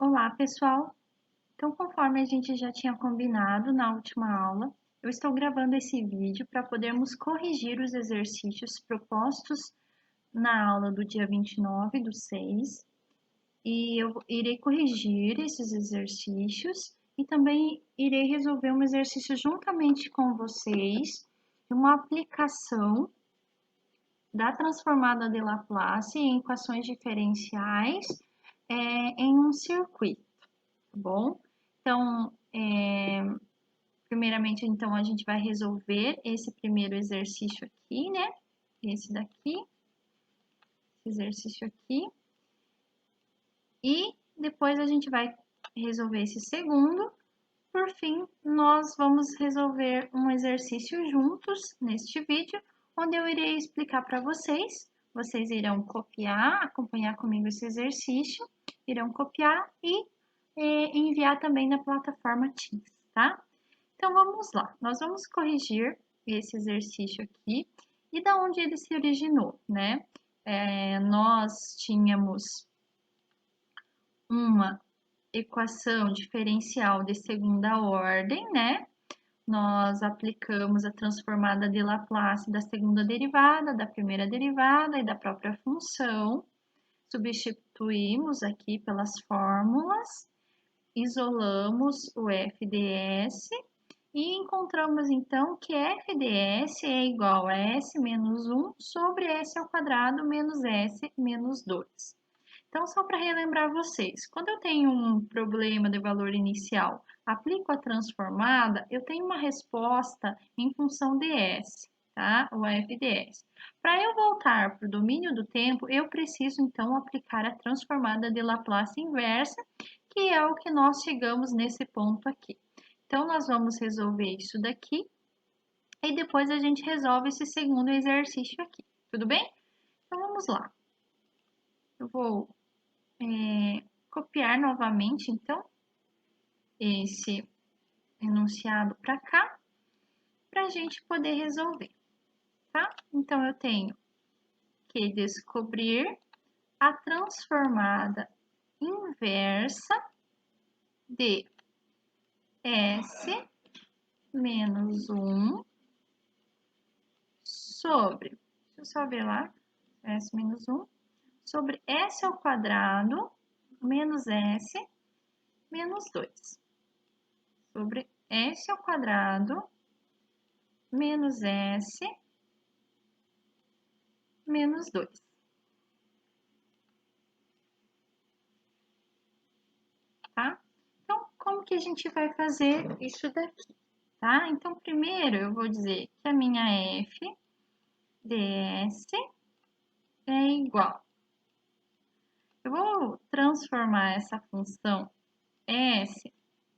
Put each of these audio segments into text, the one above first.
Olá, pessoal! Então, conforme a gente já tinha combinado na última aula, eu estou gravando esse vídeo para podermos corrigir os exercícios propostos na aula do dia 29/6, e eu irei corrigir esses exercícios e também irei resolver um exercício juntamente com vocês, uma aplicação da transformada de Laplace em equações diferenciais em um circuito. Tá bom? Então, primeiramente, então, a gente vai resolver esse primeiro exercício aqui, né? Esse daqui, esse exercício aqui. E depois a gente vai resolver esse segundo. Por fim, nós vamos resolver um exercício juntos neste vídeo, onde eu irei explicar para vocês. Vocês irão copiar, acompanhar comigo esse exercício, irão copiar e enviar também na plataforma Teams, tá? Então, vamos lá. Nós vamos corrigir esse exercício aqui e da onde ele se originou, né? Nós tínhamos uma equação diferencial de segunda ordem, né? Nós aplicamos a transformada de Laplace da segunda derivada, da primeira derivada e da própria função. Substituímos aqui pelas fórmulas, isolamos o FDS e encontramos então que FDS é igual a S menos 1 sobre S ao quadrado menos S menos 2. Então, só para relembrar vocês, quando eu tenho um problema de valor inicial, aplico a transformada, eu tenho uma resposta em função de S, tá? O FDS. Para eu voltar para o domínio do tempo, eu preciso, então, aplicar a transformada de Laplace inversa, que é o que nós chegamos nesse ponto aqui. Então, nós vamos resolver isso daqui e depois a gente resolve esse segundo exercício aqui, tudo bem? Então, vamos lá. Eu vou copiar novamente, então, esse enunciado para cá, para a gente poder resolver, tá? Então, eu tenho que descobrir a transformada inversa de S menos 1 sobre, deixa eu só ver lá, S menos 1, sobre S ao quadrado menos S menos 2. Sobre S ao quadrado menos S menos 2. Tá? Então, como que a gente vai fazer isso daqui? Tá? Então, primeiro eu vou dizer que a minha f ds é igual. Eu vou transformar essa função s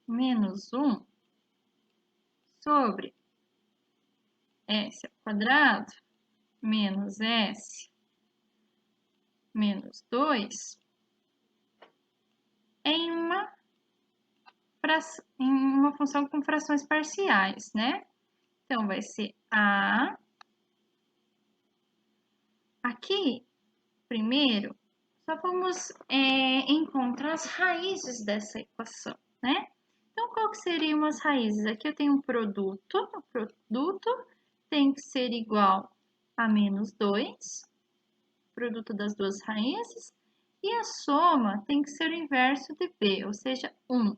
menos 1 sobre s ao quadrado menos s menos 2 em uma função com frações parciais, né? Então, vai ser a. Aqui, primeiro, só vamos encontrar as raízes dessa equação, né? Então, qual que seriam as raízes? Aqui eu tenho um produto, o produto tem que ser igual a menos 2, produto das duas raízes, e a soma tem que ser o inverso de b, ou seja, 1.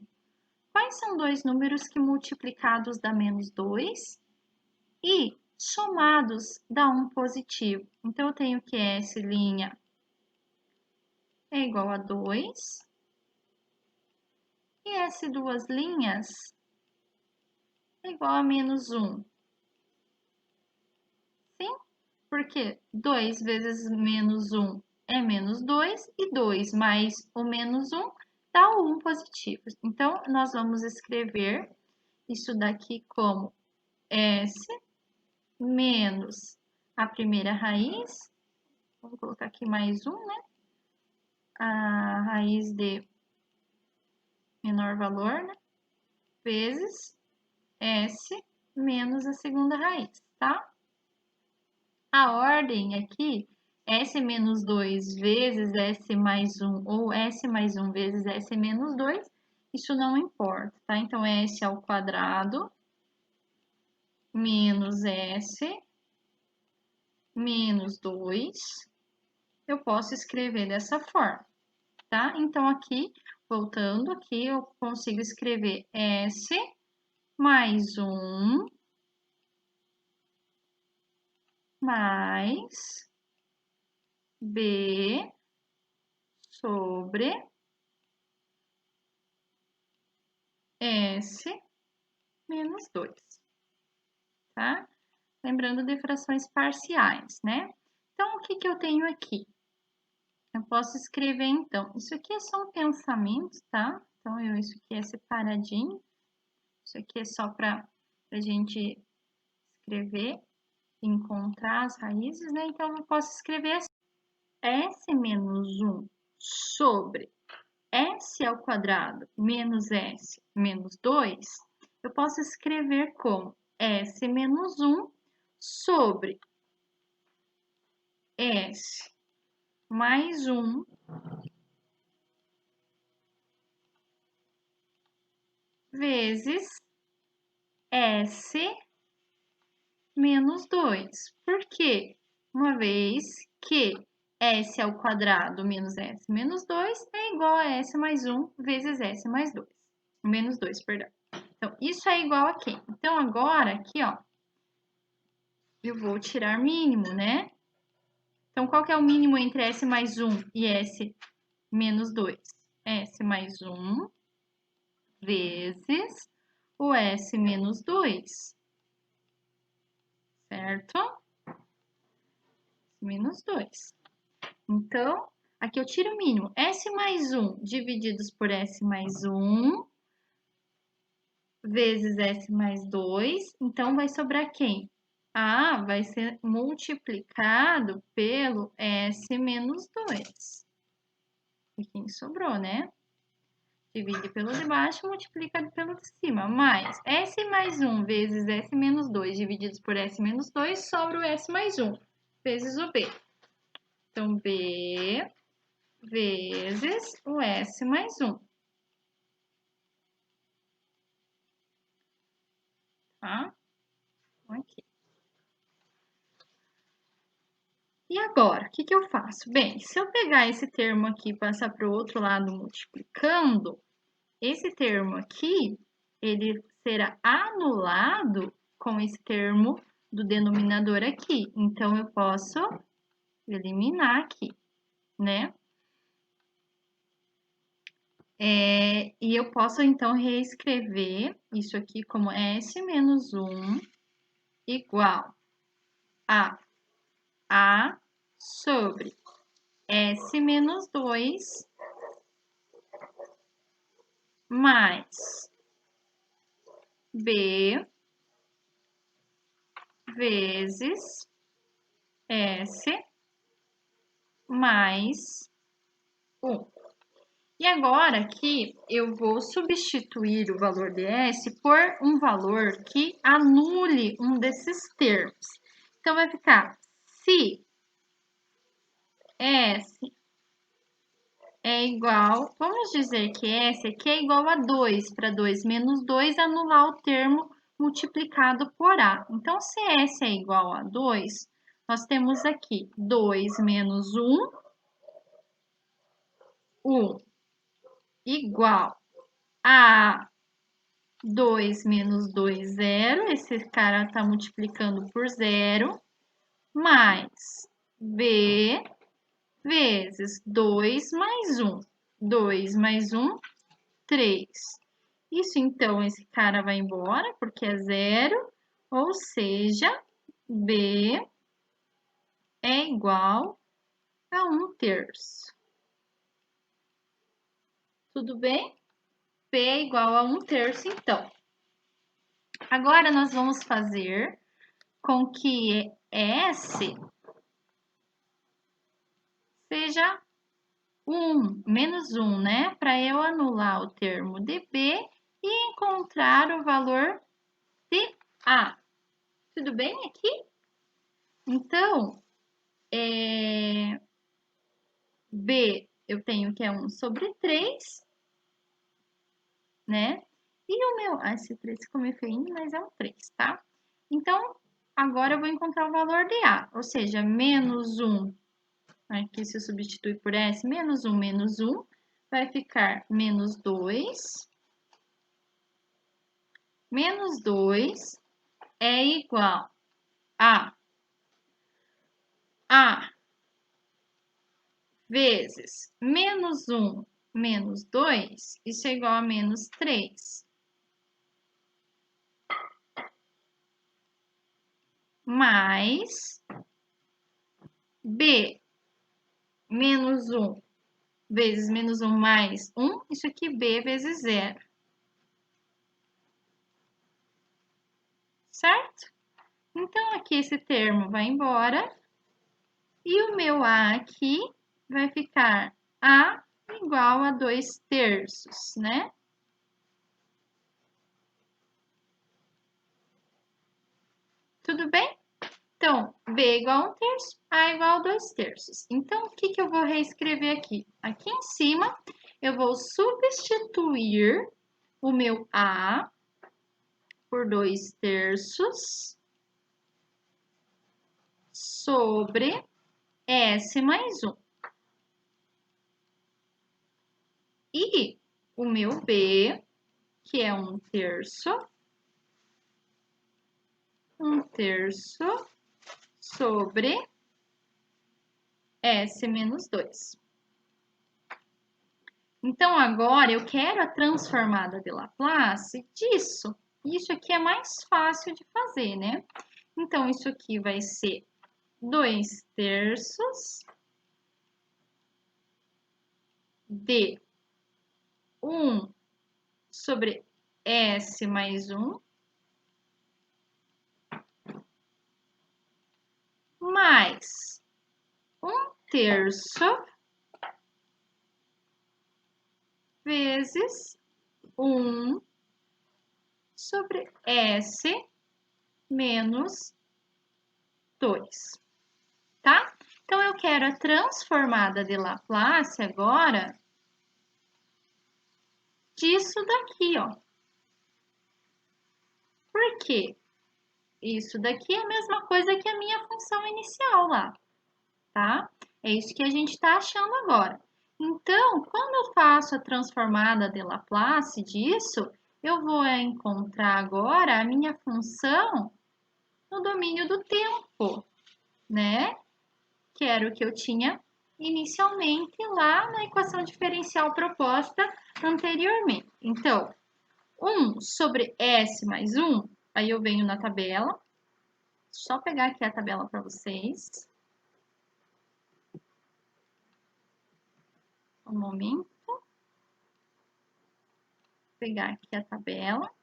Quais são dois números que multiplicados dá menos 2 e somados dá 1 positivo? Então, eu tenho que S' é igual a 2 e S duas linhas é igual a menos 1. Sim? Porque 2 vezes menos 1 é menos 2 e 2 mais o menos 1 dá o 1 positivo. Então, nós vamos escrever isso daqui como S menos a primeira raiz, vamos colocar aqui mais 1, né? A raiz de menor valor, né? Vezes S menos a segunda raiz, tá? A ordem aqui S menos 2 vezes S mais 1 ou S mais 1 vezes S menos 2, isso não importa, tá? Então, S ao quadrado menos S menos 2, eu posso escrever dessa forma, tá? Então, aqui, voltando aqui, eu consigo escrever S mais 1 mais B sobre S menos 2, tá? Lembrando de frações parciais, né? Então, o que que eu tenho aqui? Eu posso escrever, então, isso aqui é só um pensamento, tá? Então, isso aqui é separadinho. Isso aqui é só para a gente escrever, encontrar as raízes, né? Então, eu posso escrever assim, S menos 1 sobre S ao quadrado menos S menos 2, eu posso escrever como S menos 1 sobre S mais 1 vezes S menos 2. Por quê? Uma vez que S ao quadrado menos S menos 2 é igual a S mais 1 vezes S mais 2. Menos 2, perdão. Então, isso é igual a quem? Então, agora, aqui, ó, eu vou tirar mínimo, né? Então, qual que é o mínimo entre S mais 1 e S menos 2? S mais 1 vezes o S menos 2, certo? Menos 2. Então, aqui eu tiro o mínimo. S mais 1 divididos por S mais 1 vezes S mais 2. Então, vai sobrar quem? A vai ser multiplicado pelo S menos 2. E quem sobrou, né? Divide pelo de baixo, multiplica pelo de cima. Mais S mais 1 vezes S menos 2 divididos por S menos 2, sobra o S mais 1 vezes o B. Então, B vezes o S mais 1. Tá? Aqui. E agora, o que que eu faço? Bem, se eu pegar esse termo aqui e passar para o outro lado multiplicando, esse termo aqui, ele será anulado com esse termo do denominador aqui. Então, eu posso eliminar aqui, né? E eu posso, então, reescrever isso aqui como S menos 1 igual a sobre S menos 2 mais B vezes S mais 1. E agora aqui eu vou substituir o valor de S por um valor que anule um desses termos. Então, vai ficar se S é igual, vamos dizer que S aqui é igual a 2, para 2 menos 2, anular o termo multiplicado por A. Então, se S é igual a 2, nós temos aqui 2 menos 1, 1 igual a 2 menos 2, 0. Esse cara está multiplicando por 0, mais B vezes 2 mais 1. 2 mais 1, 3. Isso, então, esse cara vai embora, porque é 0, ou seja, B é igual a 1/3. Tudo bem? B é igual a 1/3, então. Agora, nós vamos fazer com que S seja 1, menos 1, né? Para eu anular o termo de B e encontrar o valor de A. Tudo bem aqui? Então, B, eu tenho que é 1 sobre 3, né? E o meu... esse 3 ficou meio feinho, mas é um 3, tá? Então, agora eu vou encontrar o valor de A, ou seja, menos 1, aqui se substitui por S, menos 1, vai ficar menos 2. Menos 2 é igual a A vezes menos 1 menos 2, isso é igual a menos 3. Mais B menos 1 vezes menos 1 mais 1, isso aqui B vezes 0. Certo? Então, aqui esse termo vai embora. E o meu A aqui vai ficar A igual a 2/3, né? Tudo bem? Então, B igual a 1/3, A igual a 2/3. Então, o que eu vou reescrever aqui? Aqui em cima, eu vou substituir o meu A por 2/3 sobre S mais 1. E o meu B, que é 1/3, 1/3 sobre S menos 2. Então, agora eu quero a transformada de Laplace disso. Isso aqui é mais fácil de fazer, né? Então, isso aqui vai ser 2/3 de 1 sobre S mais 1 mais 1/3 vezes 1 sobre S menos 2, tá? Então, eu quero a transformada de Laplace agora disso daqui, ó. Por quê? Isso daqui é a mesma coisa que a minha função inicial lá, tá? É isso que a gente está achando agora. Então, quando eu faço a transformada de Laplace disso, eu vou encontrar agora a minha função no domínio do tempo, né? Que era o que eu tinha inicialmente lá na equação diferencial proposta anteriormente. Então, 1 sobre S mais 1, aí eu venho na tabela, só pegar aqui a tabela para vocês. Um momento. Vou pegar aqui a tabela.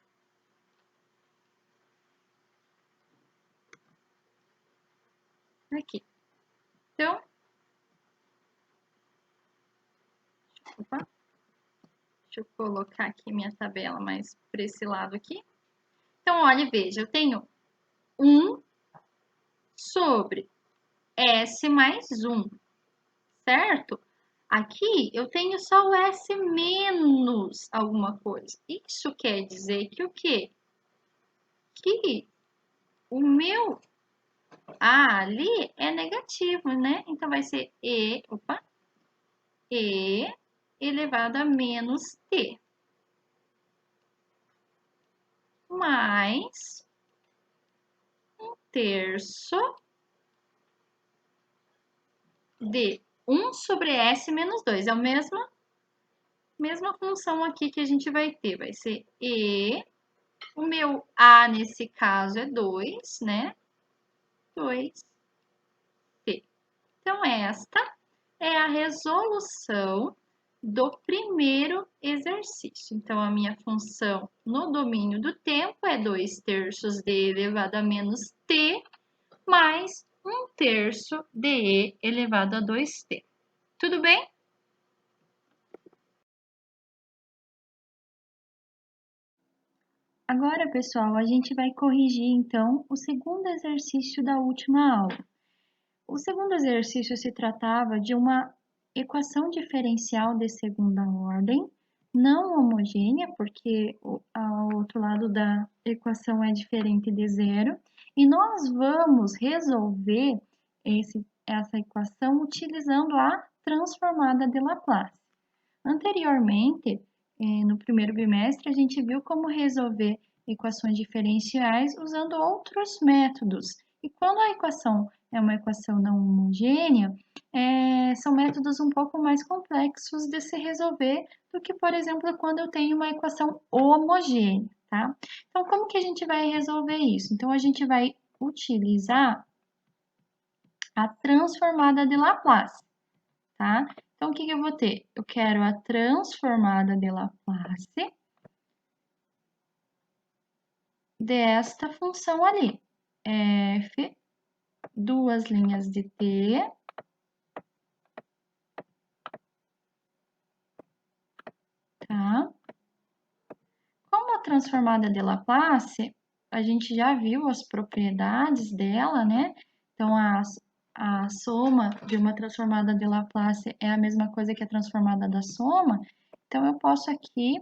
Aqui. Então, opa, deixa eu colocar aqui minha tabela mais para esse lado aqui. Então, olha e veja, eu tenho 1 sobre S mais 1, certo? Aqui eu tenho só o S menos alguma coisa. Isso quer dizer que o quê? Que o meu A ali é negativo, né? Então, vai ser E elevado a menos T. Mais 1/3 de 1 sobre S menos 2. É a mesma função aqui que a gente vai ter. Vai ser E. O meu A, nesse caso, é 2, né? 2T. Então, esta é a resolução do primeiro exercício. Então, a minha função no domínio do tempo é 2/3 de elevado a menos T mais 1/3 de E elevado a 2T. Tudo bem? Agora, pessoal, a gente vai corrigir, então, o segundo exercício da última aula. O segundo exercício se tratava de uma equação diferencial de segunda ordem, não homogênea, porque o outro lado da equação é diferente de zero, e nós vamos resolver essa equação utilizando a transformada de Laplace. Anteriormente, no primeiro bimestre, a gente viu como resolver equações diferenciais usando outros métodos. E quando a equação é uma equação não homogênea, são métodos um pouco mais complexos de se resolver do que, por exemplo, quando eu tenho uma equação homogênea, tá? Então, como que a gente vai resolver isso? Então, a gente vai utilizar a transformada de Laplace, tá? Então, o que eu vou ter? Eu quero a transformada de Laplace desta função ali. F, duas linhas de t, tá? Como a transformada de Laplace, a gente já viu as propriedades dela, né? Então, a soma de uma transformada de Laplace é a mesma coisa que a transformada da soma. Então, eu posso aqui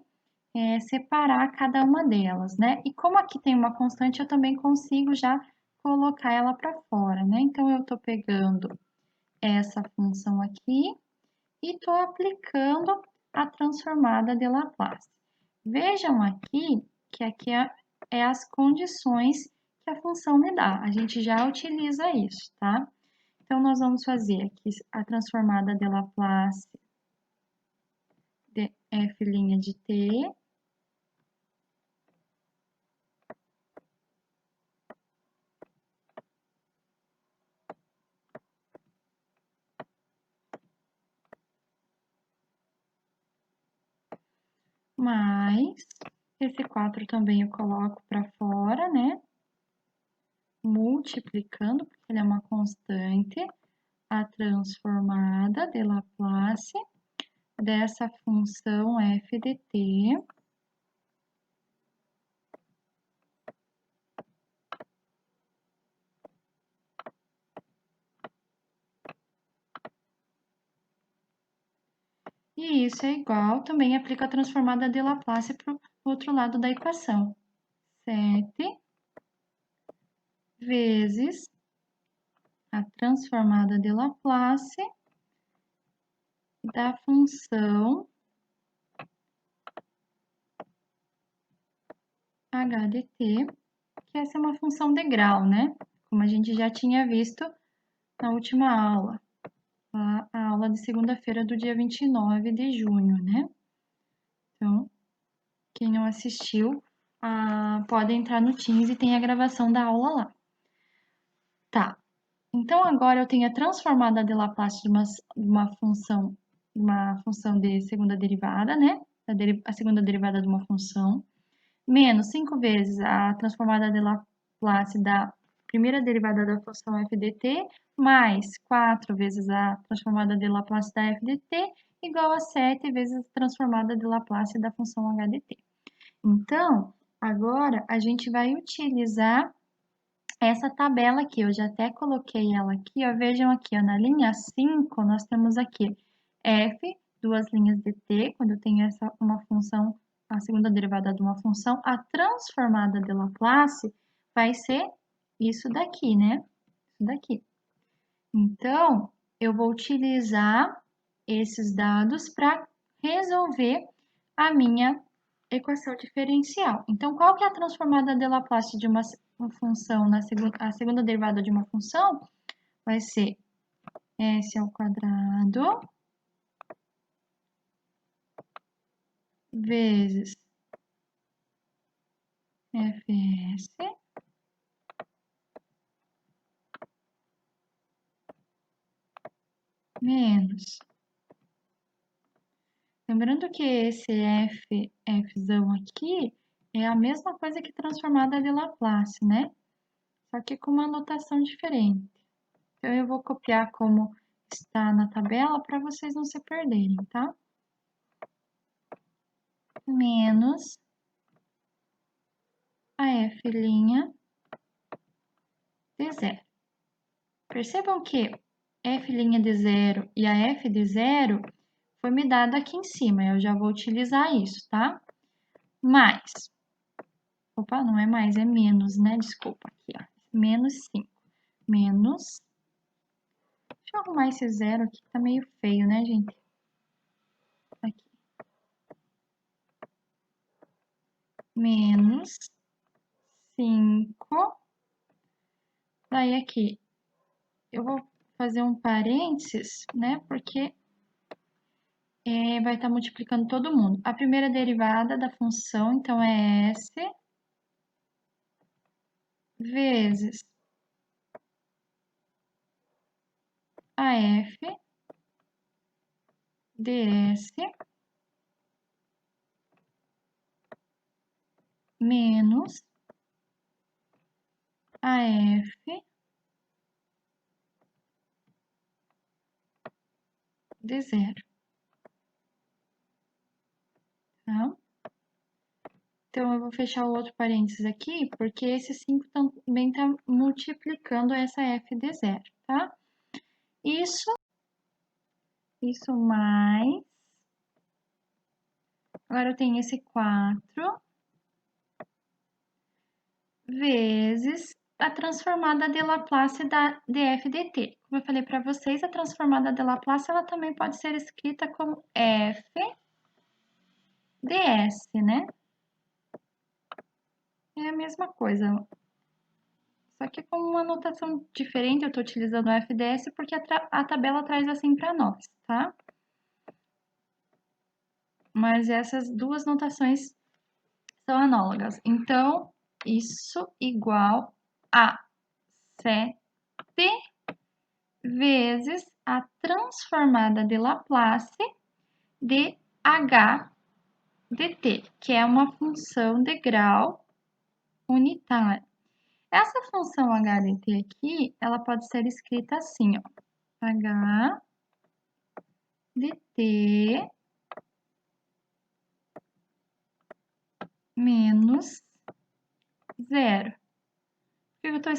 separar cada uma delas, né? E como aqui tem uma constante, eu também consigo já colocar ela para fora, né? Então, eu estou pegando essa função aqui e estou aplicando a transformada de Laplace. Vejam aqui que aqui é as condições que a função me dá. A gente já utiliza isso, tá? Então, nós vamos fazer aqui a transformada de Laplace de f' de t, mais esse 4 também eu coloco para fora, né? Multiplicando, porque ele é uma constante, a transformada de Laplace dessa função f de t e isso é igual, também aplica a transformada de Laplace para o outro lado da equação. 7 vezes a transformada de Laplace da função h de t, que essa é uma função de grau, né? Como a gente já tinha visto na última aula, a aula de segunda-feira do dia 29 de junho, né? Então, quem não assistiu, pode entrar no Teams e tem a gravação da aula lá. Tá, então agora eu tenho a transformada de Laplace de uma função de segunda derivada, né? A segunda derivada de uma função, menos 5 vezes a transformada de Laplace da primeira derivada da função f de t, mais 4 vezes a transformada de Laplace da f de t, igual a 7 vezes a transformada de Laplace da função h de t. Então, agora a gente vai utilizar essa tabela aqui, eu já até coloquei ela aqui, ó, vejam aqui, ó, na linha 5, nós temos aqui f, duas linhas de t, quando eu tenho uma função, a segunda derivada de uma função, a transformada de Laplace vai ser isso daqui, né? Isso daqui. Então, eu vou utilizar esses dados para resolver a minha equação diferencial. Então, qual que é a transformada de Laplace de uma função a segunda derivada de uma função? Vai ser s ao quadrado vezes fs menos. Lembrando que esse fzão aqui é a mesma coisa que transformada de Laplace, né? Só que com uma notação diferente. Então, eu vou copiar como está na tabela para vocês não se perderem, tá? Menos a f' de zero. Percebam que f' de zero e a f de zero foi me dado aqui em cima. Eu já vou utilizar isso, tá? Mais. Opa, não é mais, é menos, né? Desculpa, aqui, ó. Menos 5. Menos. Deixa eu arrumar esse zero aqui, que tá meio feio, né, gente? Aqui. Menos 5. Daí aqui, eu vou fazer um parênteses, né? Porque vai estar multiplicando todo mundo. A primeira derivada da função, então, é S vezes a f ds menos a f de zero, tá? Então, eu vou fechar o outro parênteses aqui, porque esse 5 também está multiplicando essa f de zero, tá? Isso mais... Agora, eu tenho esse 4 vezes a transformada de Laplace da df dt. Como eu falei para vocês, a transformada de Laplace ela também pode ser escrita como f ds, né? É a mesma coisa, só que com uma notação diferente. Eu estou utilizando o FDS porque a tabela traz assim para nós, tá? Mas essas duas notações são análogas. Então, isso igual a 7 vezes a transformada de Laplace de h dt, que é uma função de grau unitário. Essa função h dt aqui, ela pode ser escrita assim, ó, h dt menos zero. Por que eu estou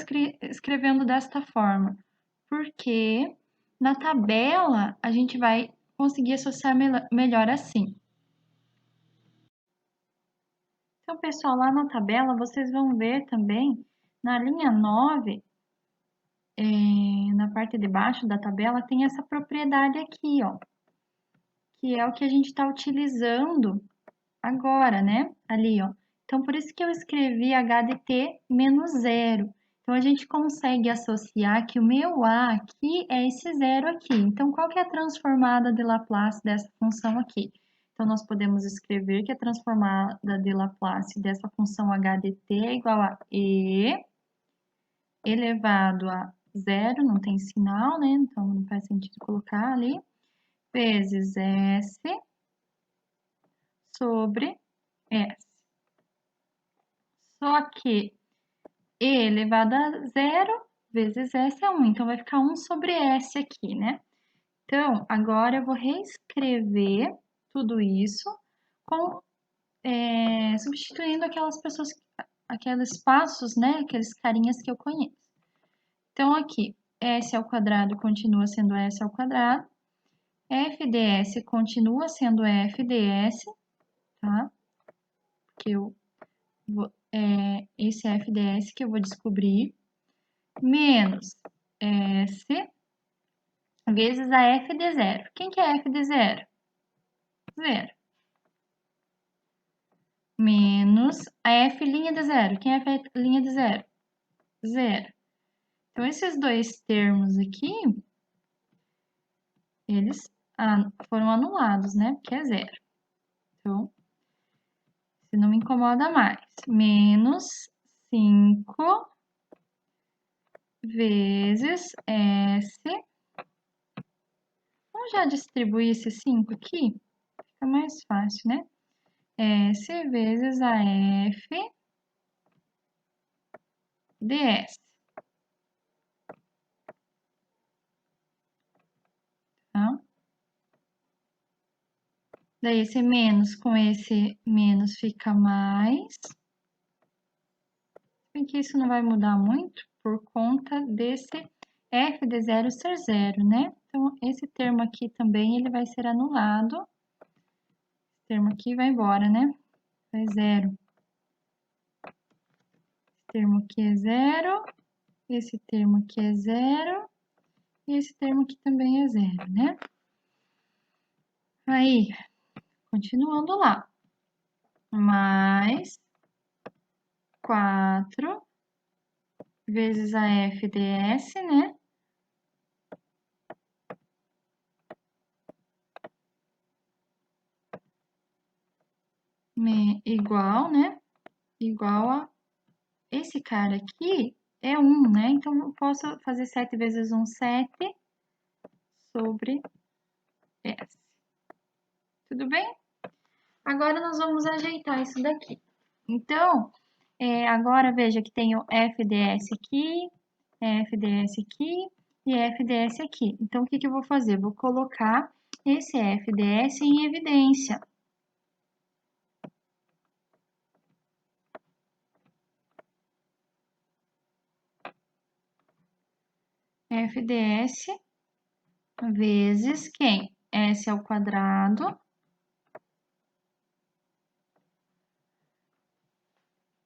escrevendo desta forma? Porque na tabela a gente vai conseguir associar melhor assim. Então, pessoal, lá na tabela vocês vão ver também, na linha 9, na parte de baixo da tabela, tem essa propriedade aqui, ó, que é o que a gente está utilizando agora, né? Ali, ó. Então, por isso que eu escrevi HDT menos zero. Então, a gente consegue associar que o meu A aqui é esse zero aqui. Então, qual que é a transformada de Laplace dessa função aqui? Então, nós podemos escrever que a transformada de Laplace dessa função HDT é igual a E elevado a zero, não tem sinal, né? Então, não faz sentido colocar ali, vezes S sobre S. Só que E elevado a zero vezes S é 1, então vai ficar 1 sobre S aqui, né? Então, agora eu vou reescrever tudo isso substituindo aquelas pessoas, aqueles espaços, né? Aqueles carinhas que eu conheço. Então, aqui, S ao quadrado continua sendo S ao quadrado, f ds continua sendo f ds, tá? Porque esse f ds que eu vou descobrir, menos S vezes a f de zero. Quem que é f de zero? Zero. Menos a f' de zero. Quem é f' de zero? Zero. Então, esses dois termos aqui, eles foram anulados, né? Porque é zero. Então, se não me incomoda mais. Menos 5 vezes S. Vamos já distribuir esse 5 aqui? Fica mais fácil, né? S vezes a F ds. Tá? Daí, esse menos com esse menos fica mais. Bem que isso não vai mudar muito por conta desse f de zero ser zero, né? Então, esse termo aqui também, ele vai ser anulado. Esse termo aqui vai embora, né? Vai zero. Esse termo aqui é zero. Esse termo aqui é zero. E esse termo aqui também é zero, né? Aí, continuando lá. Mais 4 vezes a f ds, né? Igual, né? Igual a esse cara aqui é 1, né? Então, eu posso fazer 7 vezes 1, 7 sobre S. Tudo bem? Agora, nós vamos ajeitar isso daqui. Então, agora, veja que tem o FDS aqui, FDS aqui e FDS aqui. Então, o que eu vou fazer? Vou colocar esse FDS em evidência. FDS vezes quem? S ao quadrado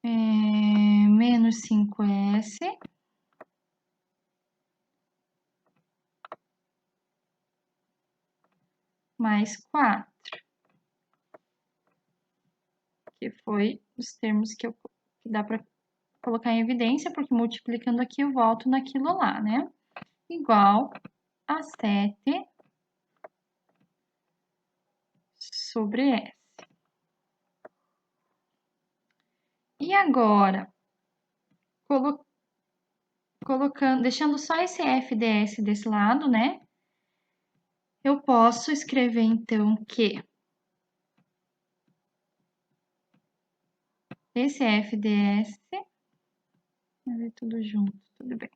menos 5S mais 4, que foi os termos que dá para colocar em evidência, porque multiplicando aqui eu volto naquilo lá, né? Igual a 7 sobre S. E agora, colocando, deixando só esse FDS desse lado, né? Eu posso escrever, então, que esse FDS... Vou ver tudo junto, tudo bem.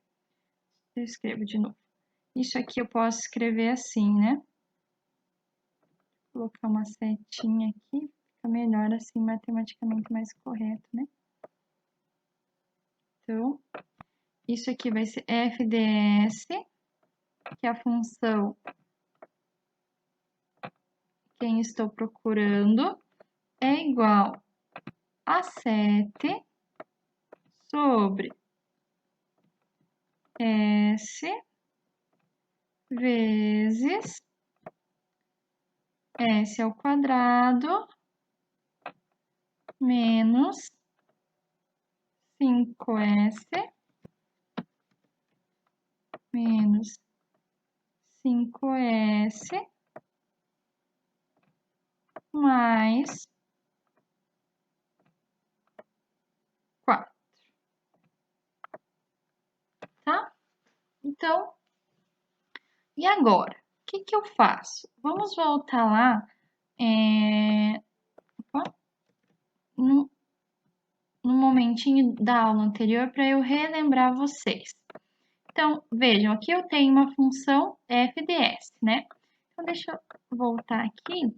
Eu escrevo de novo. Isso aqui eu posso escrever assim, né? Vou colocar uma setinha aqui, fica melhor assim, matematicamente mais correto, né? Então, isso aqui vai ser FDS, que é a função quem estou procurando, é igual a 7 sobre S vezes S ao quadrado menos 5S menos 5S mais 4, tá? Então, e agora? O que eu faço? Vamos voltar lá no momentinho da aula anterior para eu relembrar vocês. Então, vejam, aqui eu tenho uma função FDS, né? Então, deixa eu voltar aqui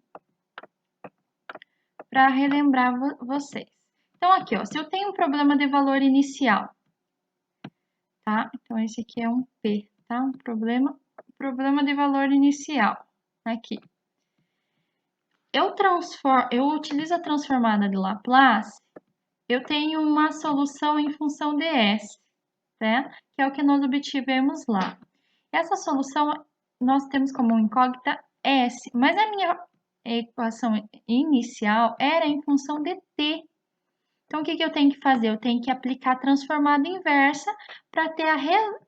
para relembrar vocês. Então, aqui, ó, se eu tenho um problema de valor inicial, tá? Então, esse aqui é um P, tá? Um problema de valor inicial, aqui. Eu utilizo a transformada de Laplace, eu tenho uma solução em função de S, né? Que é o que nós obtivemos lá. Essa solução nós temos como incógnita S, mas a minha equação inicial era em função de t. Então, o que eu tenho que fazer? Eu tenho que aplicar a transformada inversa para ter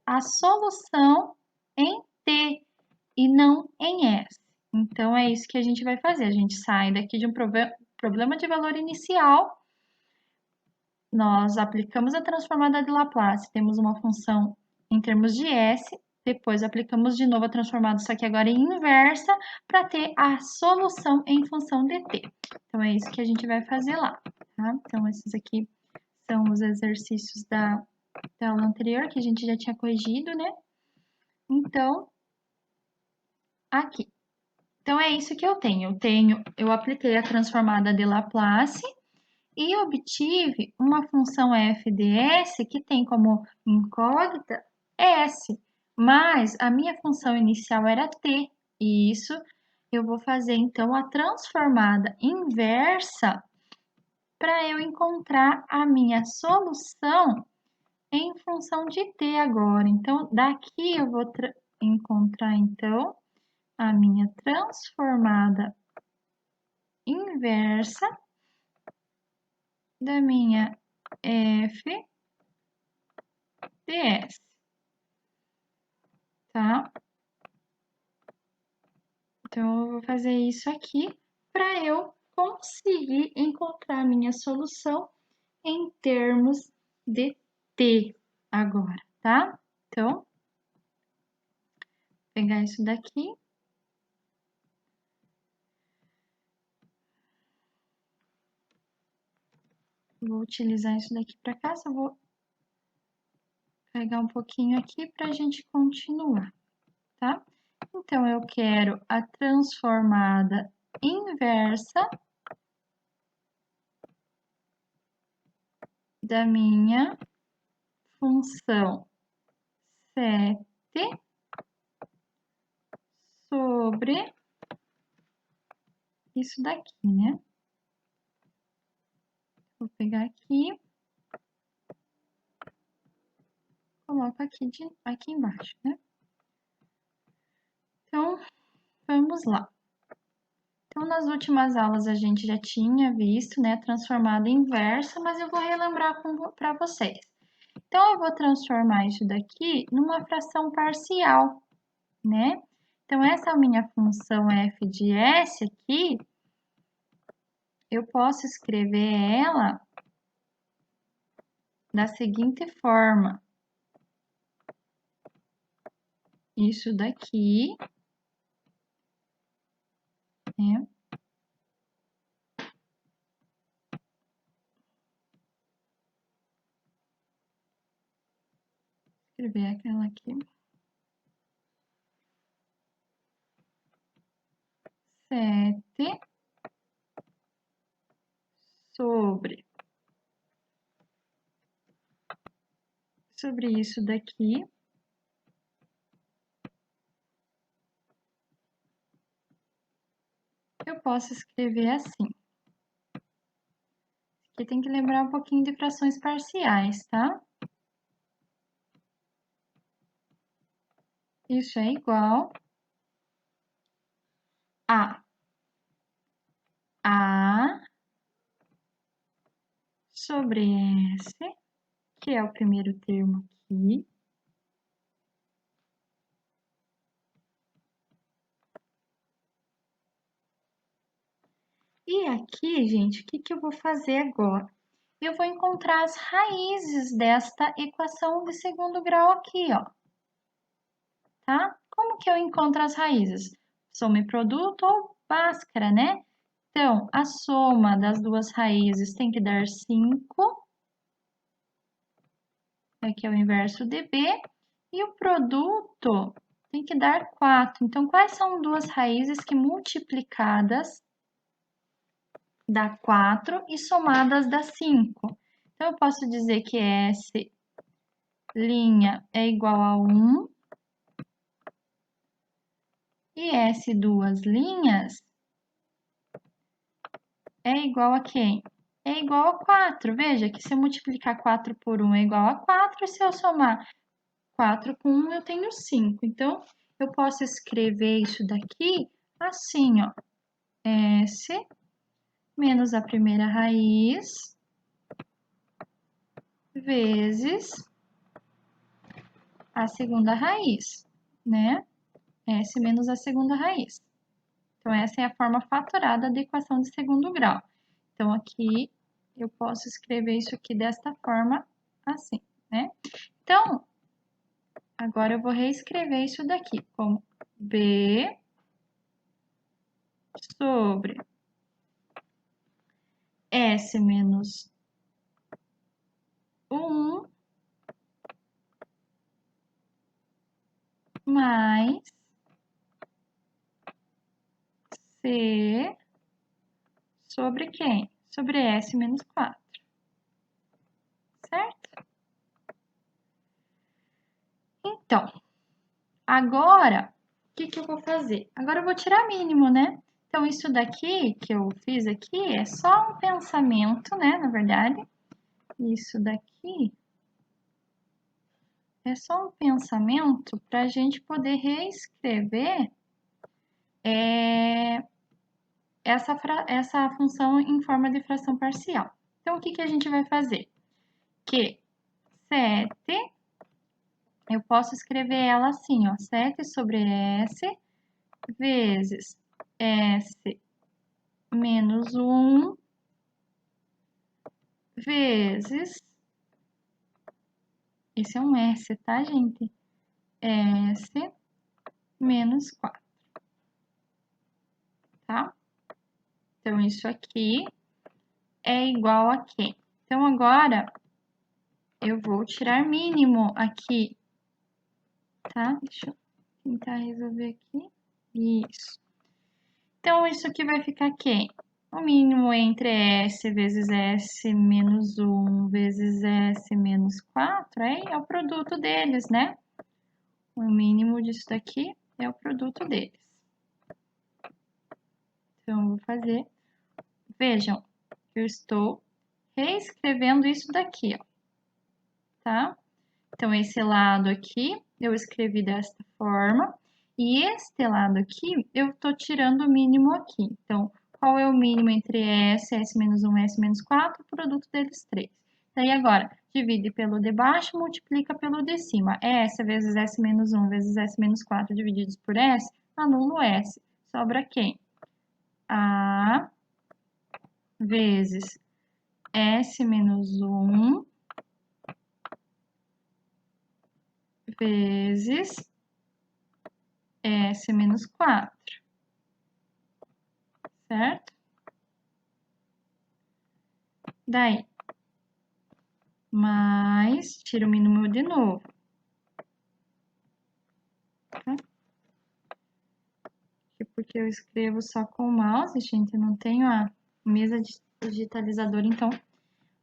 a solução em t e não em S. Então, é isso que a gente vai fazer. A gente sai daqui de um problema de valor inicial, nós aplicamos a transformada de Laplace, temos uma função em termos de S, depois aplicamos de novo a transformada, só que agora em inversa, para ter a solução em função de t. Então, é isso que a gente vai fazer lá, tá? Então, esses aqui são os exercícios da aula anterior, que a gente já tinha corrigido, né? Então, aqui. Então, é isso que eu tenho. Eu apliquei a transformada de Laplace e obtive uma função f de s que tem como incógnita S. Mas a minha função inicial era t, e isso eu vou fazer então a transformada inversa para eu encontrar a minha solução em função de t agora. Então, daqui eu vou encontrar então a minha transformada inversa da minha f ds, tá? Então, eu vou fazer isso aqui para eu conseguir encontrar a minha solução em termos de t agora, tá? Então, vou pegar isso daqui. Vou utilizar isso daqui para cá, só vou pegar um pouquinho aqui para a gente continuar, tá? Então, eu quero a transformada inversa da minha função 7 sobre isso daqui, né? Vou pegar aqui, coloco aqui embaixo, né? Então, vamos lá. Então, nas últimas aulas a gente já tinha visto, né, transformada inversa, mas eu vou relembrar para vocês. Então, eu vou transformar isso daqui numa fração parcial, né? Então, essa minha função f de s aqui, eu posso escrever ela da seguinte forma. Isso daqui, né? Escrever aquela aqui. 7 sobre isso daqui. Eu posso escrever assim. Aqui tem que lembrar um pouquinho de frações parciais, tá? Isso é igual a sobre S, que é o primeiro termo aqui, e aqui, gente, o que eu vou fazer agora? Eu vou encontrar as raízes desta equação de segundo grau aqui, ó. Tá? Como que eu encontro as raízes? Soma e produto ou Bhaskara, né? Então, a soma das duas raízes tem que dar 5. Aqui é o inverso de B. E o produto tem que dar 4. Então, quais são duas raízes que multiplicadas dá 4 e somadas dá 5? Então, eu posso dizer que S' é igual a 1 e S duas linhas é igual a quem? É igual a 4. Veja que se eu multiplicar 4 por 1 é igual a 4, e se eu somar 4 com 1, eu tenho 5. Então, eu posso escrever isso daqui assim, ó. S menos a primeira raiz vezes a segunda raiz, né? S menos a segunda raiz. Então, essa é a forma fatorada da equação de segundo grau. Então, aqui eu posso escrever isso aqui desta forma, assim, né? Então, agora eu vou reescrever isso daqui como B sobre S menos 1 mais C sobre quem? Sobre S menos 4, certo? Então, Agora, o que que eu vou fazer? Agora eu vou tirar mínimo, né? Então, isso daqui que eu fiz aqui é só um pensamento, né? Na verdade, isso daqui é só um pensamento para a gente poder reescrever essa função em forma de fração parcial. Então, o que que a gente vai fazer? Que 7, eu posso escrever ela assim, ó, 7 sobre S vezes S menos 1 vezes, esse é um S, tá, gente? S menos 4, tá? Então, isso aqui é igual a quê? Então, agora, eu vou tirar mínimo aqui, tá? Deixa eu tentar resolver aqui. Isso. Então, isso aqui vai ficar quê? O mínimo entre S vezes S menos 1 vezes S menos 4 é o produto deles, né? O mínimo disso daqui é o produto deles. Então, eu vou fazer. Vejam, eu estou reescrevendo isso daqui, ó. Tá? Então, esse lado aqui eu escrevi desta forma. E este lado aqui, eu estou tirando o mínimo aqui. Então, qual é o mínimo entre S, S menos 1, S menos 4? O produto deles, 3. Daí, agora, divide pelo de baixo, multiplica pelo de cima. S vezes S menos 1 vezes S menos 4 divididos por S, anulo S. Sobra quem? A vezes S menos 1 vezes S menos 4, certo? Daí, mais, tira o mínimo de novo. Tá? Porque eu escrevo só com o mouse, gente, eu não tenho a mesa digitalizadora, então,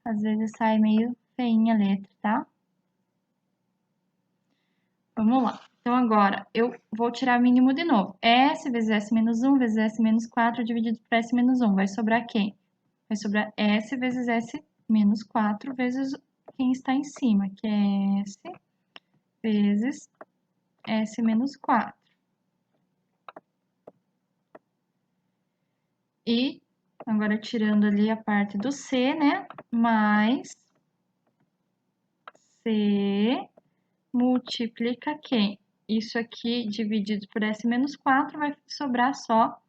às vezes sai meio feinha a letra, tá? Vamos lá. Então, agora, eu vou tirar o mínimo de novo. S vezes S menos 1 vezes S menos 4 dividido por S menos 1. Vai sobrar quem? Vai sobrar S vezes S menos 4 vezes quem está em cima, que é S vezes S menos 4. E agora tirando ali a parte do C, né? Mais C multiplica quem? Isso aqui dividido por S menos 4 vai sobrar só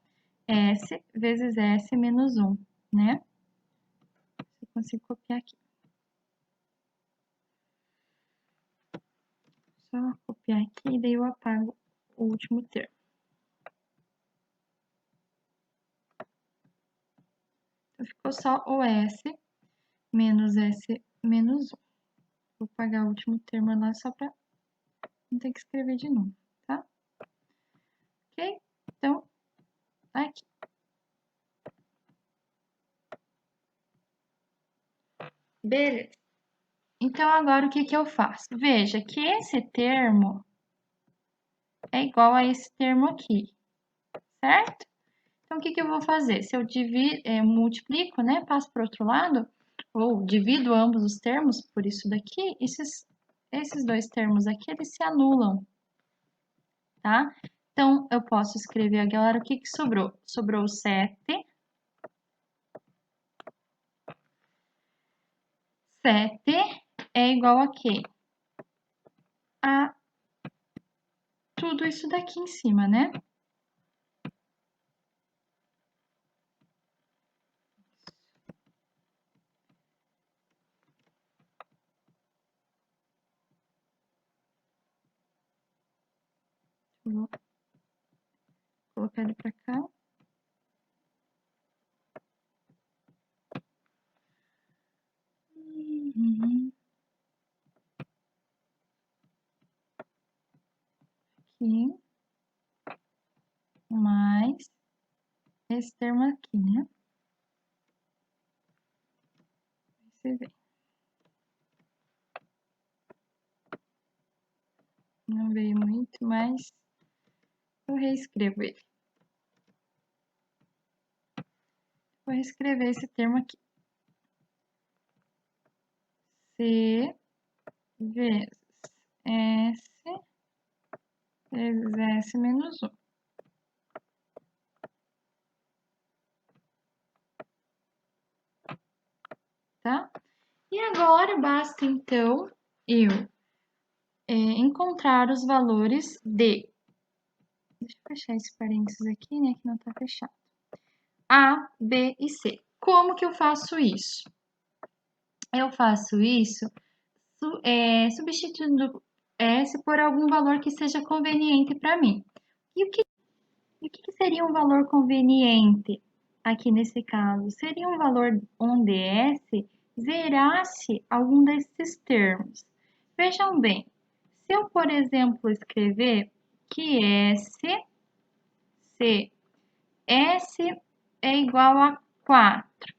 S vezes S menos 1, né? Eu consigo copiar aqui. Só copiar aqui e daí eu apago o último termo. Então, ficou só o S menos S menos 1. Vou apagar o último termo lá só para não ter que escrever de novo, tá? Ok? Então, aqui. Beleza. Então, agora o que que eu faço? Veja que esse termo é igual a esse termo aqui, certo? Então, o que que eu vou fazer? Se eu multiplico, né, passo para o outro lado, ou divido ambos os termos por isso daqui, esses dois termos aqui, eles se anulam, tá? Então, eu posso escrever agora o que que sobrou? Sobrou 7. 7 é igual a quê? A tudo isso daqui em cima, né? Vou colocar ele para cá. Aqui. Mais esse termo aqui, né? Você vê. Não veio muito, mas eu reescrevo ele. Vou reescrever esse termo aqui. C vezes S vezes S menos 1. Tá? E agora basta, então, eu encontrar os valores de... Deixa eu fechar esse parênteses aqui, né, que não tá fechado. A, B e C. Como que eu faço isso? Eu faço isso substituindo S por algum valor que seja conveniente para mim. E o que seria um valor conveniente aqui nesse caso? Seria um valor onde S zerasse algum desses termos. Vejam bem, se eu, por exemplo, escrever que S é igual a 4.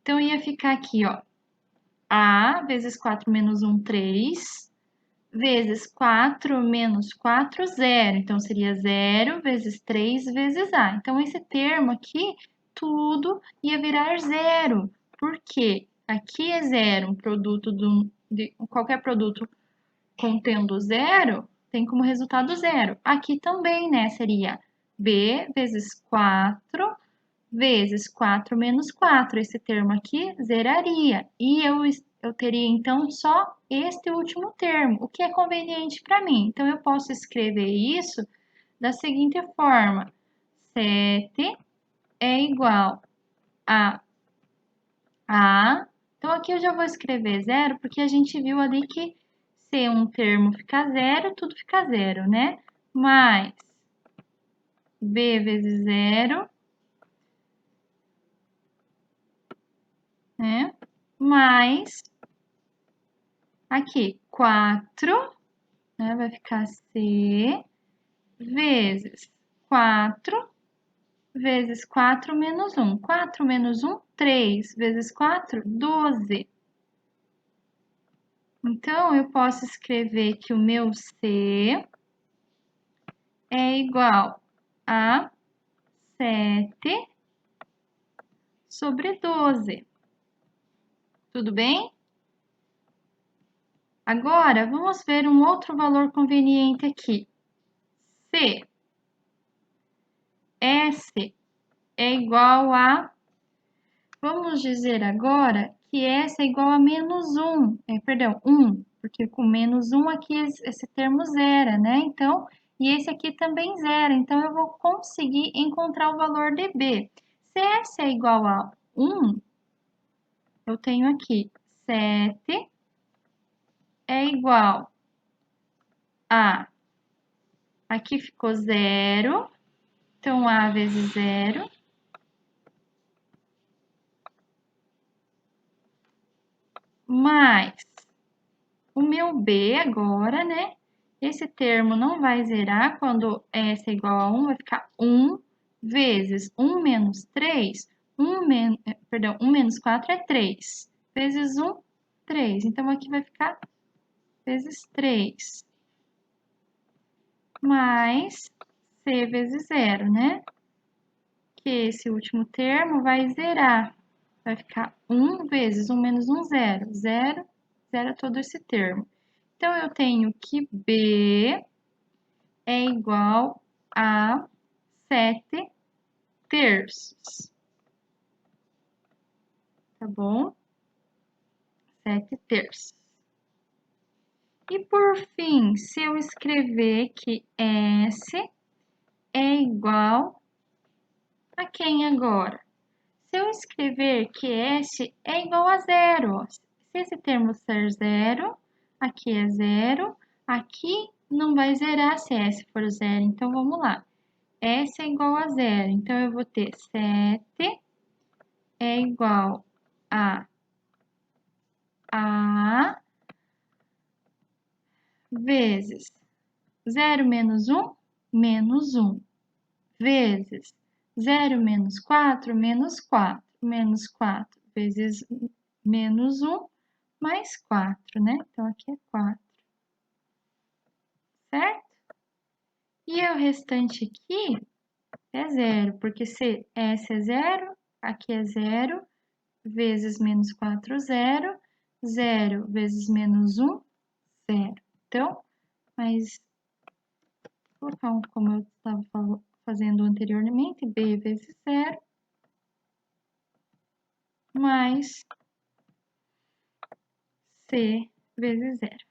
Então, ia ficar aqui, ó, A vezes 4 menos 1, 3, vezes 4 menos 4, 0. Então, seria 0 vezes 3 vezes A. Então, esse termo aqui, tudo ia virar 0. Por quê? Aqui é 0, um produto de qualquer produto contendo 0, tem como resultado 0. Aqui também, né, seria B vezes 4 vezes 4 menos 4. Esse termo aqui zeraria. E eu teria, então, só este último termo, o que é conveniente para mim. Então, eu posso escrever isso da seguinte forma. 7 é igual a A. Então, aqui eu já vou escrever 0, porque a gente viu ali que se um termo ficar 0, tudo fica 0, né? Mais B vezes 0, né? Mais aqui 4, né? Vai ficar C vezes 4 vezes 4 menos 1. 4 menos 1, 3 vezes 4, 12. Então, eu posso escrever que o meu C é igual a 7 sobre 12. Tudo bem? Agora, vamos ver um outro valor conveniente aqui. Se S é igual a... Vamos dizer agora que S é igual a menos 1. Perdão, 1. Porque com menos 1 aqui esse termo zera, né? Então, e esse aqui também zera. Então, eu vou conseguir encontrar o valor de B. Se S é igual a 1, eu tenho aqui 7 é igual a... Aqui ficou 0. Então, A vezes 0. Mais o meu B agora, né? Esse termo não vai zerar quando S é igual a 1, vai ficar 1 vezes 1 menos 3. 1 menos 4 é 3. Vezes 1, 3. Então, aqui vai ficar vezes 3. Mais C vezes 0, né? Que esse último termo vai zerar. Vai ficar 1 vezes 1 menos 1, 0. 0, zera todo esse termo. Então, eu tenho que B é igual a 7 terços. Tá bom? 7 terços. E, por fim, se eu escrever que S é igual a quem agora? Se eu escrever que S é igual a 0, se esse termo ser 0, aqui é 0, aqui não vai zerar se S for 0. Então, vamos lá. S é igual a 0. Então, eu vou ter 7 é igual a vezes 0 menos 1, menos 1, vezes 0 menos 4, menos 4, menos 4 vezes menos 1, mais 4, né? Então, aqui é 4. certo? E o restante aqui é zero, porque se S é zero, aqui é zero, vezes menos 4, zero. Zero vezes menos 1, zero. Então, mas vou colocar como eu estava fazendo anteriormente, B vezes zero, mais C vezes zero.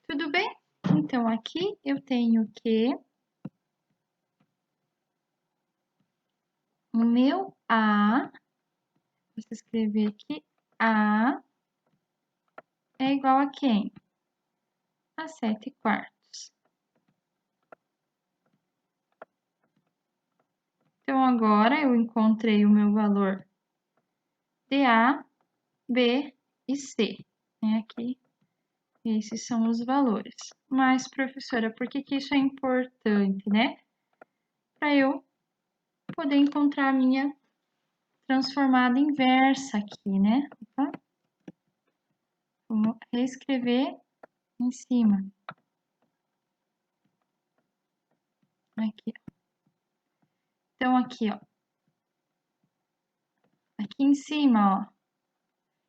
Tudo bem? Então, aqui eu tenho que o meu A, vou escrever aqui, A é igual a quem? A 7/4. Então, agora eu encontrei o meu valor de A, B e C. Aqui, esses são os valores. Mas, professora, por que isso é importante, né? Para eu poder encontrar a minha transformada inversa aqui, né? Opa. Vamos reescrever em cima. Aqui, ó. Então, aqui, ó. Aqui em cima, ó,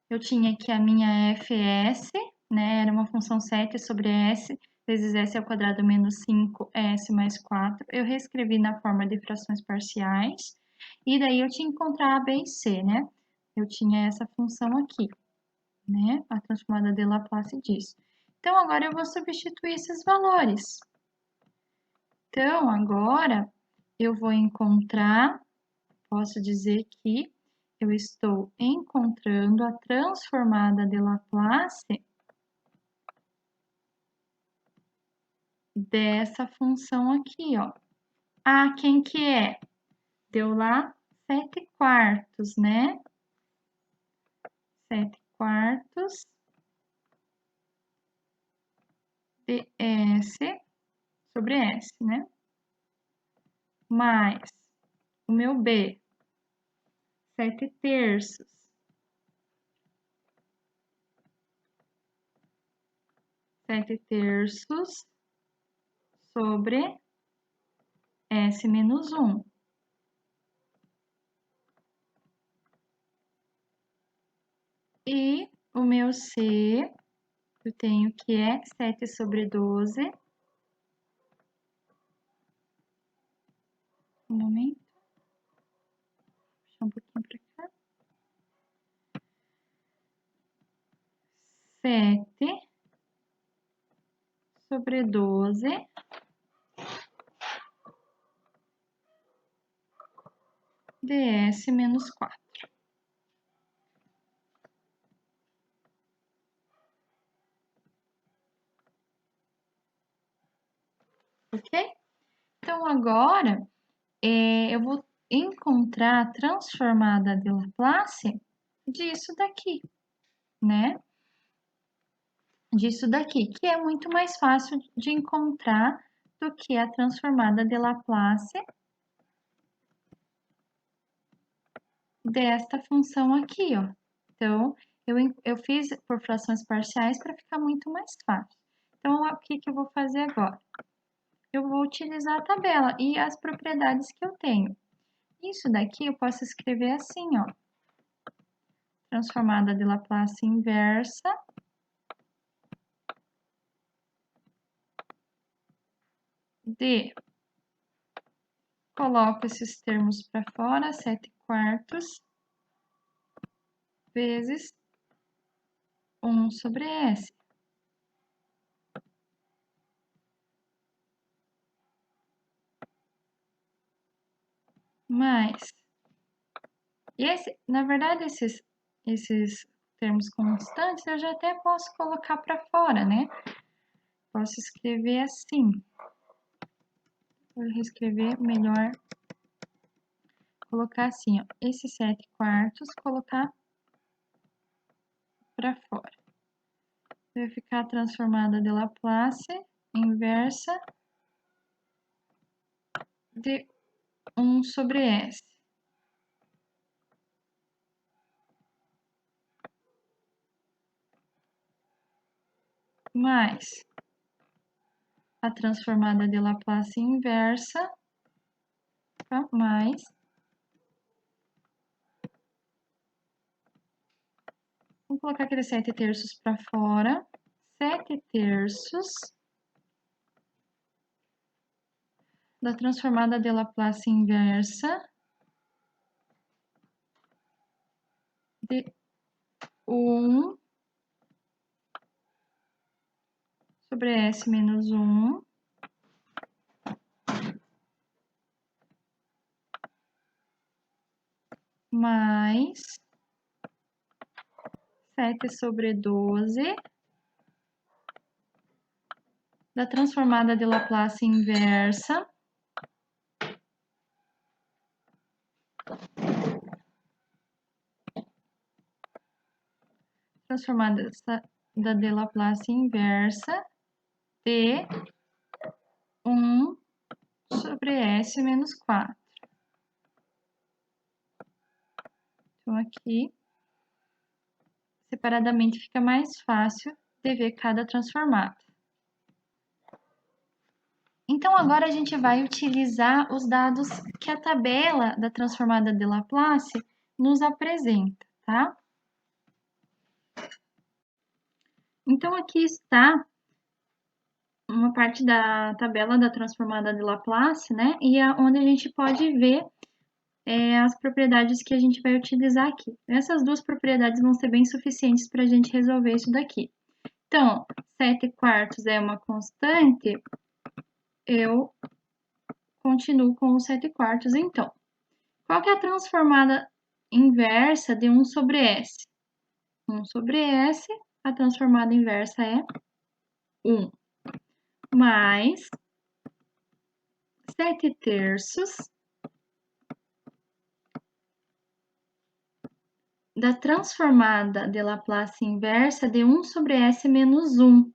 eu tinha aqui a minha fs, né? Era uma função 7 sobre s, vezes s ao quadrado menos 5s mais 4. Eu reescrevi na forma de frações parciais. E daí eu tinha que encontrar a, b e c, né? Eu tinha essa função aqui, né? A transformada de Laplace disso. Então, agora eu vou substituir esses valores. Então, agora eu vou encontrar, posso dizer que eu estou encontrando a transformada de Laplace dessa função aqui, ó. Ah, quem que é? Deu lá 7/4, né? 7/4 de S sobre S, né? Mais o meu B, 7/3. 7/3 sobre S menos 1. E o meu C, eu tenho que é 7 sobre 12. Um momento. Puxar um pouquinho para cá. 7 sobre 12 ds menos 4. Ok? Então, agora, eu vou encontrar a transformada de Laplace disso daqui, né? Disso daqui, que é muito mais fácil de encontrar do que a transformada de Laplace desta função aqui, ó. Então, eu fiz por frações parciais para ficar muito mais fácil. Então, o que eu vou fazer agora? Eu vou utilizar a tabela e as propriedades que eu tenho. Isso daqui eu posso escrever assim, ó. Transformada de Laplace inversa de... Coloco esses termos para fora, 7/4 vezes 1 sobre S. Mais... na verdade, esses termos constantes eu já até posso colocar para fora, né? Posso escrever assim. Vou reescrever melhor. Colocar assim, ó. Esse 7/4, colocar para fora. Vai ficar a transformada de Laplace inversa de 1 sobre S. mais a transformada de Laplace inversa, mais, vou colocar aquele 7/3 para fora, 7/3 da transformada de Laplace inversa de 1 sobre S menos 1 mais 7/12 da transformada de Laplace inversa transformada da de Laplace inversa de 1 sobre S menos 4. Então, aqui, separadamente, fica mais fácil de ver cada transformada. Então, agora a gente vai utilizar os dados que a tabela da transformada de Laplace nos apresenta, tá? Então, aqui está uma parte da tabela da transformada de Laplace, né? E é onde a gente pode ver as propriedades que a gente vai utilizar aqui. Essas duas propriedades vão ser bem suficientes para a gente resolver isso daqui. Então, 7/4 é uma constante, eu continuo com os 7/4, então. Qual que é a transformada inversa de 1 sobre S? 1 sobre S, a transformada inversa é 1, mais 7/3 da transformada de Laplace inversa de 1 sobre S menos 1.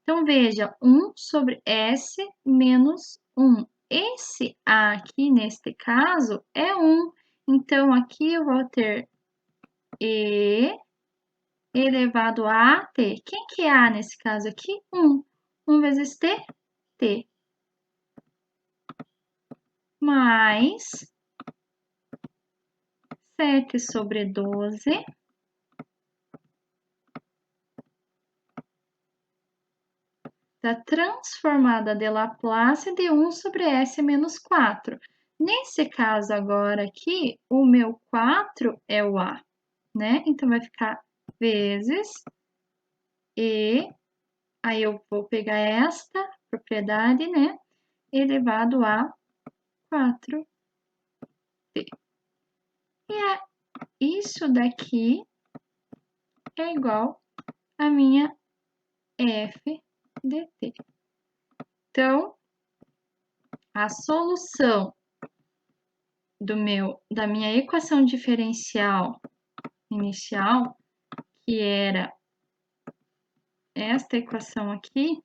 Então, veja, 1 sobre S menos 1. Esse A aqui, neste caso, é 1. Então, aqui eu vou ter E elevado a T. Quem que é A nesse caso aqui? 1. 1 vezes T, T. Mais 7/12 da transformada de Laplace de 1 sobre S menos 4. Nesse caso agora aqui, o meu 4 é o A, né? Então, vai ficar vezes E, aí eu vou pegar esta propriedade, né? Elevado a 4t. E isso daqui é igual a minha f de t. Então, a solução da minha equação diferencial inicial, que era esta equação aqui,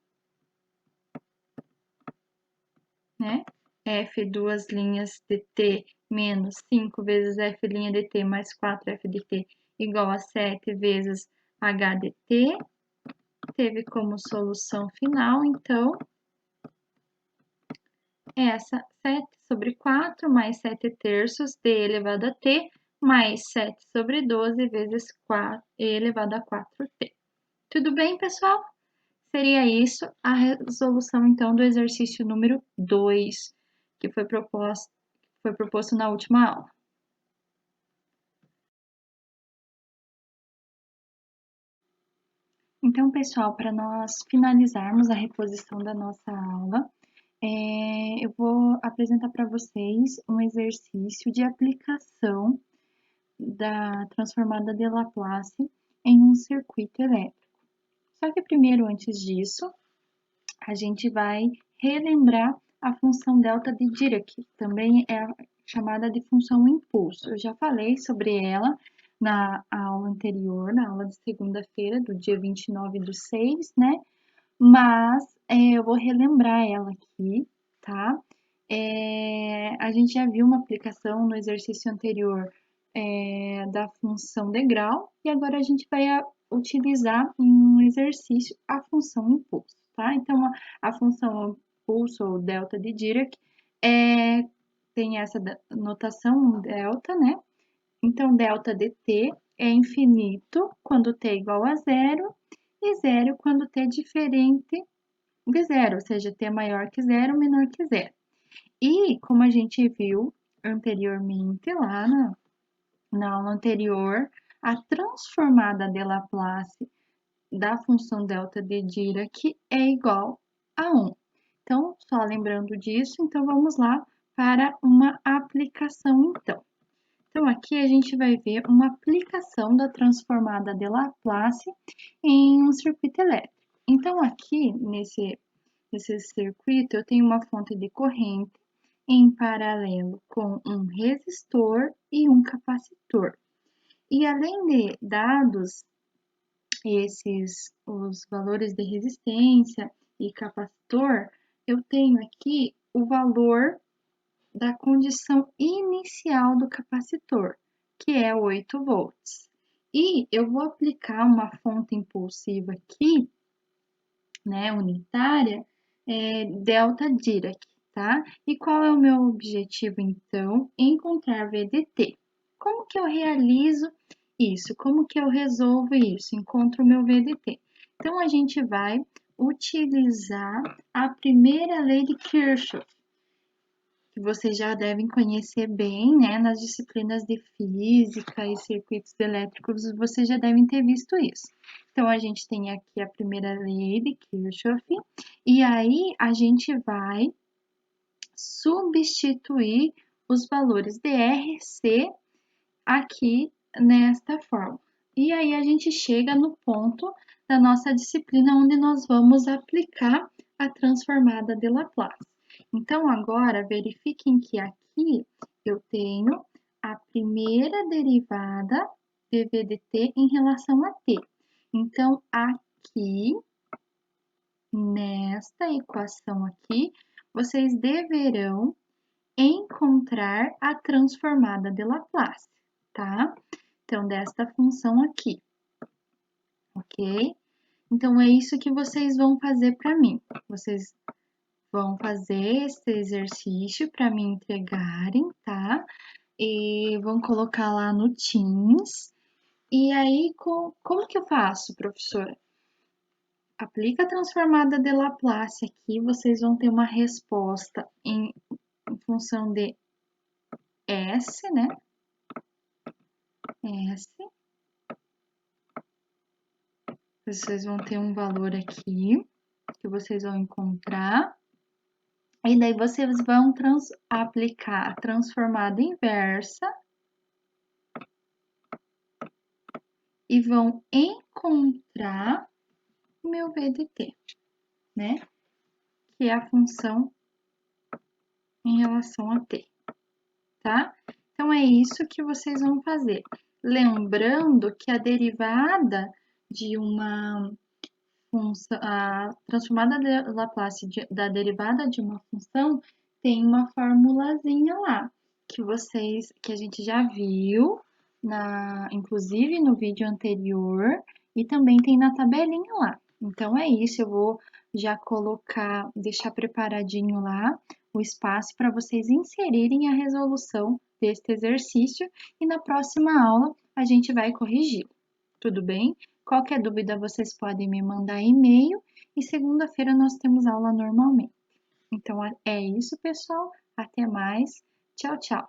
né? F duas linhas de t menos 5 vezes f' de t mais 4f de t igual a 7 vezes h de t. Teve como solução final, então, essa 7/4 mais 7/3 d elevado a t mais 7/12 vezes 4 e elevado a 4t. Tudo bem, pessoal? Seria isso a resolução, então, do exercício número 2, que foi proposto na última aula. Então, pessoal, para nós finalizarmos a reposição da nossa aula, eu vou apresentar para vocês um exercício de aplicação da transformada de Laplace em um circuito elétrico. Só que primeiro, antes disso, a gente vai relembrar a função delta de Dirac, também é chamada de função impulso. Eu já falei sobre ela na aula anterior, na aula de segunda-feira, do dia 29/6, né? Mas eu vou relembrar ela aqui, tá? A gente já viu uma aplicação no exercício anterior da função degrau, e agora a gente vai utilizar em um exercício a função impulso, tá? Então, a função impulso ou delta de Dirac tem essa notação delta, né? Então, delta de t é infinito quando t é igual a zero e zero quando t é diferente de zero, ou seja, t é maior que zero, menor que zero. E, como a gente viu anteriormente lá na aula anterior, a transformada de Laplace da função delta de Dirac é igual a 1. Então, só lembrando disso, então vamos lá para uma aplicação, então. Então, aqui a gente vai ver uma aplicação da transformada de Laplace em um circuito elétrico. Então, aqui nesse circuito, eu tenho uma fonte de corrente em paralelo com um resistor e um capacitor. E além de dados os valores de resistência e capacitor, eu tenho aqui o valor da condição inicial do capacitor, que é 8 volts. E eu vou aplicar uma fonte impulsiva aqui, né, unitária, delta Dirac, tá? E qual é o meu objetivo, então? Encontrar VDT. Como que eu realizo isso? Como que eu resolvo isso? Encontro o meu VDT. Então, a gente vai utilizar a primeira lei de Kirchhoff, que vocês já devem conhecer bem, né? Nas disciplinas de física e circuitos elétricos, vocês já devem ter visto isso. Então, a gente tem aqui a primeira lei de Kirchhoff, e aí a gente vai substituir os valores de RC aqui nesta forma. E aí a gente chega no ponto da nossa disciplina onde nós vamos aplicar a transformada de Laplace. Então, agora, verifiquem que aqui eu tenho a primeira derivada de VDT em relação a t. Então, aqui, nesta equação aqui, vocês deverão encontrar a transformada de Laplace, tá? Então, desta função aqui, ok? Então, é isso que vocês vão fazer para mim. Vocês vão fazer esse exercício para me entregarem, tá? E vão colocar lá no Teams. E aí, como que eu faço, professora? Aplica a transformada de Laplace aqui, vocês vão ter uma resposta em função de S, né? S. Vocês vão ter um valor aqui, que vocês vão encontrar. E daí vocês vão aplicar a transformada inversa e vão encontrar o meu VDT, né? Que é a função em relação a t, tá? Então, é isso que vocês vão fazer. Lembrando que a derivada de uma função, a transformada de Laplace da derivada de uma função tem uma formulazinha lá, que a gente já viu, inclusive no vídeo anterior, e também tem na tabelinha lá. Então, é isso, eu vou já deixar preparadinho lá o espaço para vocês inserirem a resolução deste exercício e na próxima aula a gente vai corrigi-lo. Tudo bem? Qualquer dúvida vocês podem me mandar e-mail e segunda-feira nós temos aula normalmente. Então é isso, pessoal. Até mais. Tchau, tchau.